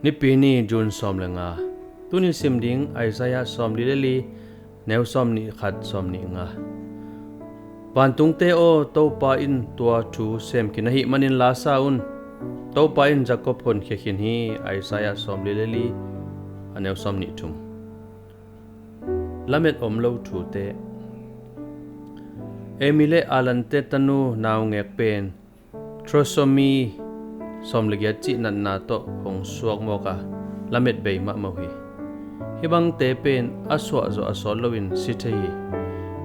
NIPI ni June som lenga tuni simding Isaiah som li neu som ni khat som ni nga pantung te o to pa in tua thu sem kinahi manin la saun to pa in Jacob hon khin hi Isaiah som li aneu som ni thum Lamet Omlo Thute Emile alante tanu naw ngek pen trosomi som legya chi nan na to hong suak moka Lamet bei ma mawi hibang te pen aswa zo asol lowin sithei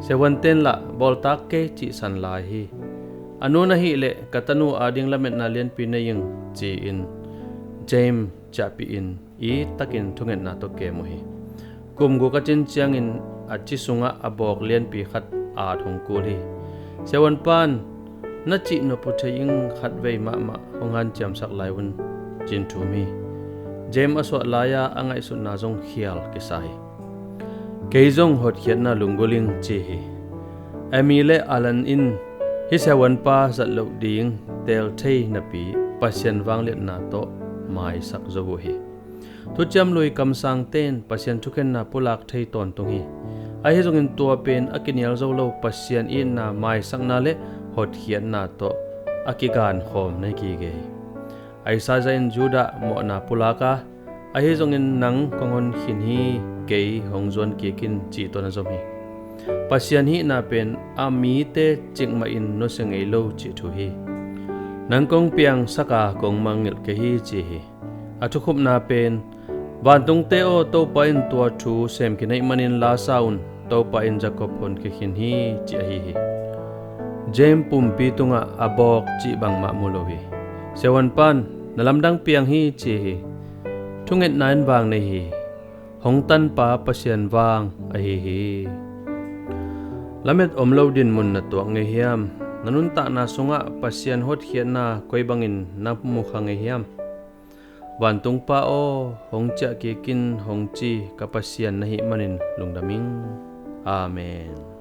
sewanten la boltak ke chi san lai hi anu na hi le katanu ading Lamet na len pinaying chi in James chapi in I takin thungen na to ke mo hi kum gu ka chin chiang in achi sunga abok len pi khat a thong kul hi sewan pan na chi no puthaying khat vei ma hongan cham sak lai un chin thu mi James aswa laya angai su na jong khial ke sai keizong hot khiat na lungoling chi hi Emile alan in hi sewan pa zat lo ding tel thei na pi pasien wang let na to mai sak zo hi tu cham lui kam sang ten pasien thuken na pulak thei ton tung hi ai he jong in tua pen akinial zo lo pasien in na mai sak na le hot khiat na to akigan khom nei ki ge ai sa jain juda mo na pulaka ai he jong in nang kongon khin hi ke hongzon ki kin chi to na zomi pasien hi na pen ami te chingma in no sengei lo chi thu hi nang kong piang saka kong mangil ke hi chi hi athu khup na pen bantung te o to pa in tua thu sem ki nei manin la saun to pa in Jacob hon ki khin hi chi hi James pumpi tunga abok chi bang ma mulowi sewan pan nalamdang piang hi chi hi thunget nain wang nei hi hongtan pa pasien wang a hi Lamet Omlo din mun na tuak nge hiam nanun ta na sunga pasien hot khian na koi bangin na mu khange hiam wantung pa o hongcha ki kin hongchi ka pasien nahi manin lungdaming amen